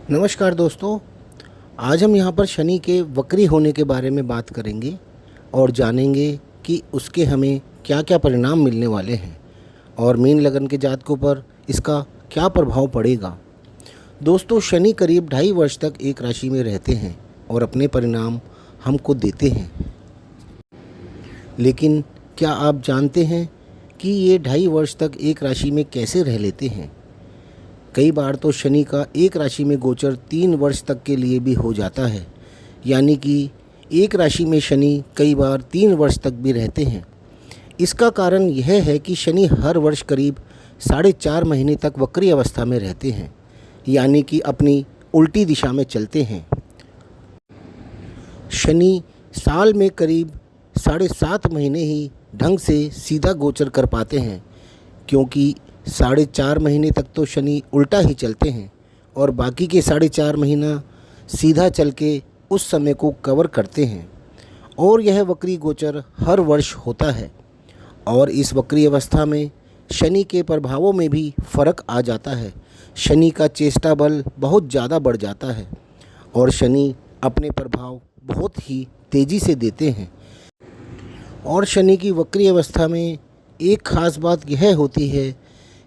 नमस्कार दोस्तों। आज हम यहाँ पर शनि के वक्री होने के बारे में बात करेंगे और जानेंगे कि उसके हमें क्या क्या परिणाम मिलने वाले हैं और मीन लगन के जातकों पर इसका क्या प्रभाव पड़ेगा। दोस्तों, शनि करीब 2.5 वर्ष तक एक राशि में रहते हैं और अपने परिणाम हमको देते हैं। लेकिन क्या आप जानते हैं कि ये 2.5 वर्ष तक एक राशि में कैसे रह लेते हैं। कई बार तो शनि का एक राशि में गोचर 3 वर्ष तक के लिए भी हो जाता है, यानी कि एक राशि में शनि कई बार 3 वर्ष तक भी रहते हैं। इसका कारण यह है कि शनि हर वर्ष करीब 4.5 महीने तक वक्री अवस्था में रहते हैं, यानी कि अपनी उल्टी दिशा में चलते हैं। शनि साल में करीब 7.5 महीने ही ढंग से सीधा गोचर कर पाते हैं, क्योंकि 4.5 महीने तक तो शनि उल्टा ही चलते हैं और बाकी के 4.5 महीना सीधा चल के उस समय को कवर करते हैं। और यह वक्री गोचर हर वर्ष होता है और इस वक्री अवस्था में शनि के प्रभावों में भी फर्क आ जाता है। शनि का चेष्टा बल बहुत ज़्यादा बढ़ जाता है और शनि अपने प्रभाव बहुत ही तेज़ी से देते हैं। और शनि की वक्री अवस्था में एक ख़ास बात यह होती है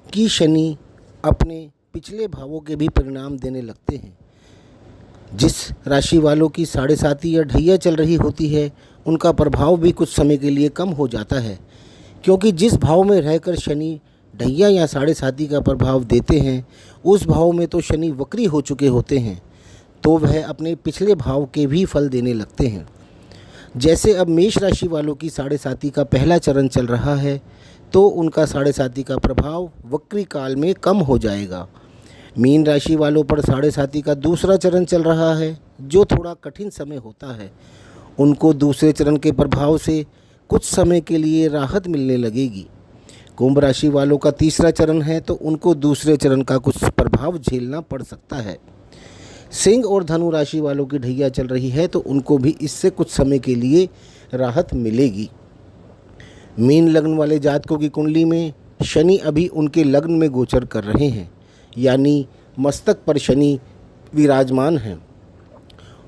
कि शनि अपने पिछले भावों के भी परिणाम देने लगते हैं। जिस राशि वालों की 7.5 या ढैया चल रही होती है, उनका प्रभाव भी कुछ समय के लिए कम हो जाता है, क्योंकि जिस भाव में रहकर शनि ढैया या 7.5 का प्रभाव देते हैं, उस भाव में तो शनि वक्री हो चुके होते हैं, तो वह अपने पिछले भाव के भी फल देने लगते हैं। जैसे अब मेष राशि वालों की 7.5 का पहला चरण चल रहा है, तो उनका 7.5 का प्रभाव वक्री काल में कम हो जाएगा। मीन राशि वालों पर 7.5 का दूसरा चरण चल रहा है, जो थोड़ा कठिन समय होता है। उनको दूसरे चरण के प्रभाव से कुछ समय के लिए राहत मिलने लगेगी। कुंभ राशि वालों का तीसरा चरण है, तो उनको दूसरे चरण का कुछ प्रभाव झेलना पड़ सकता है। सिंह और धनु राशि वालों की ढैया चल रही है, तो उनको भी इससे कुछ समय के लिए राहत मिलेगी। मीन लग्न वाले जातकों की कुंडली में शनि अभी उनके लग्न में गोचर कर रहे हैं, यानी मस्तक पर शनि विराजमान हैं।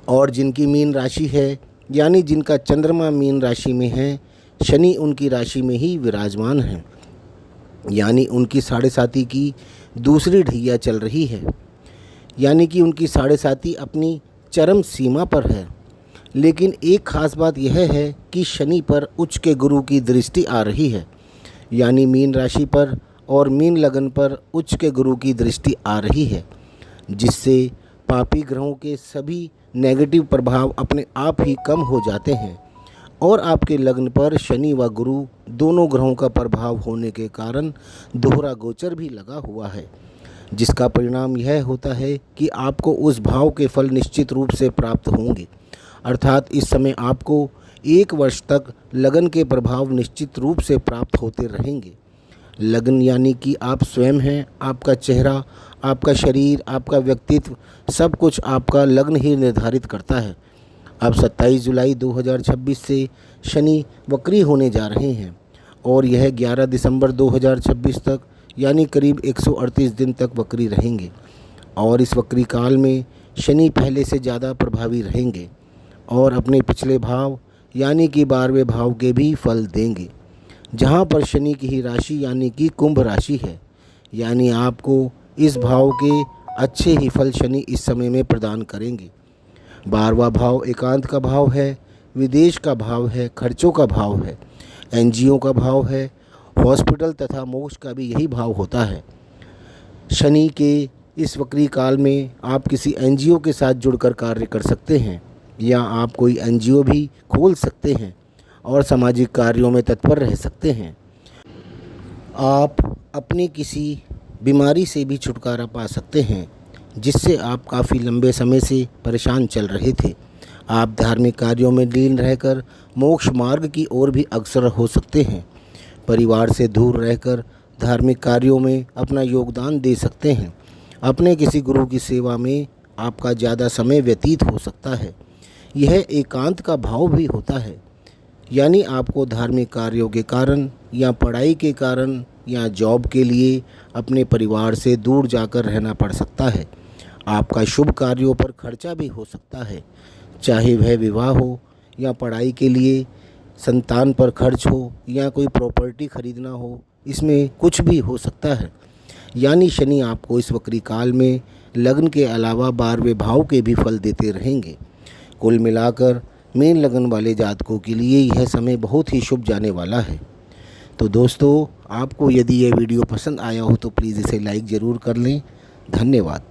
और जिनकी मीन राशि है, यानी जिनका चंद्रमा मीन राशि में है, शनि उनकी राशि में ही विराजमान हैं, यानी उनकी 7.5 की दूसरी ढैया चल रही है, यानी कि उनकी 7.5 अपनी चरम सीमा पर है। लेकिन एक ख़ास बात यह है कि शनि पर उच्च के गुरु की दृष्टि आ रही है, यानी मीन राशि पर और मीन लगन पर उच्च के गुरु की दृष्टि आ रही है, जिससे पापी ग्रहों के सभी नेगेटिव प्रभाव अपने आप ही कम हो जाते हैं और आपके लग्न पर शनि व गुरु दोनों ग्रहों का प्रभाव होने के कारण दोहरा गोचर भी लगा हुआ है, जिसका परिणाम यह होता है कि आपको उस भाव के फल निश्चित रूप से प्राप्त होंगे। अर्थात इस समय आपको 1 वर्ष तक लगन के प्रभाव निश्चित रूप से प्राप्त होते रहेंगे। लगन यानी कि आप स्वयं हैं, आपका चेहरा, आपका शरीर, आपका व्यक्तित्व, सब कुछ आपका लग्न ही निर्धारित करता है। अब 27 जुलाई 2026 से शनि वक्री होने जा रहे हैं और यह 11 दिसंबर 2026 तक, यानी करीब 138 दिन तक वक्री रहेंगे। और इस वक्री काल में शनि पहले से ज़्यादा प्रभावी रहेंगे और अपने पिछले भाव यानी कि 12वें भाव के भी फल देंगे, जहां पर शनि की ही राशि यानी कि कुंभ राशि है, यानी आपको इस भाव के अच्छे ही फल शनि इस समय में प्रदान करेंगे। 12वां भाव एकांत का भाव है, विदेश का भाव है, खर्चों का भाव है, एनजीओ का भाव है, हॉस्पिटल तथा मोक्ष का भी यही भाव होता है। शनि के इस वक्री काल में आप किसी एनजीओ के साथ जुड़कर कार्य कर सकते हैं या आप कोई एनजीओ भी खोल सकते हैं और सामाजिक कार्यों में तत्पर रह सकते हैं। आप अपनी किसी बीमारी से भी छुटकारा पा सकते हैं, जिससे आप काफ़ी लंबे समय से परेशान चल रहे थे। आप धार्मिक कार्यों में लीन रहकर मोक्ष मार्ग की ओर भी अग्रसर हो सकते हैं। परिवार से दूर रहकर धार्मिक कार्यों में अपना योगदान दे सकते हैं। अपने किसी गुरु की सेवा में आपका ज़्यादा समय व्यतीत हो सकता है। यह एकांत का भाव भी होता है, यानी आपको धार्मिक कार्यों के कारण या पढ़ाई के कारण या जॉब के लिए अपने परिवार से दूर जाकर रहना पड़ सकता है। आपका शुभ कार्यों पर खर्चा भी हो सकता है, चाहे वह विवाह हो या पढ़ाई के लिए, संतान पर खर्च हो या कोई प्रॉपर्टी खरीदना हो, इसमें कुछ भी हो सकता है। यानी शनि आपको इस वक्री काल में लग्न के अलावा 12वें भाव के भी फल देते रहेंगे। कुल मिलाकर मीन लगन वाले जातकों के लिए यह समय बहुत ही शुभ जाने वाला है। तो दोस्तों, आपको यदि यह वीडियो पसंद आया हो तो प्लीज़ इसे लाइक ज़रूर कर लें। धन्यवाद।